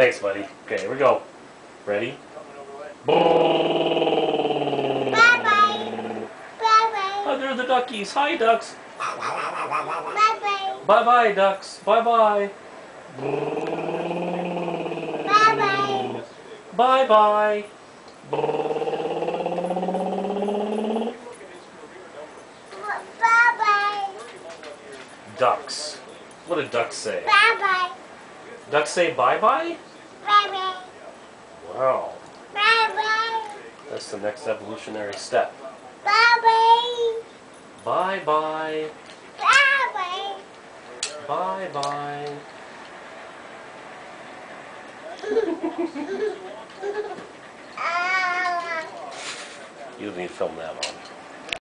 Thanks, buddy. Okay, here we go. Ready? Boom! Bye-bye. Bye-bye. Oh, there are the duckies. Hi, ducks. Bye-bye. Bye-bye, ducks. Bye-bye. Bye-bye. Bye-bye. Bye-bye. Ducks. What do ducks say? Bye-bye. Ducks say bye-bye? Bye-bye. Wow. Bye-bye. That's the next evolutionary step. Bye-bye. Bye-bye. Bye-bye. Bye-bye. You don't need to film that one.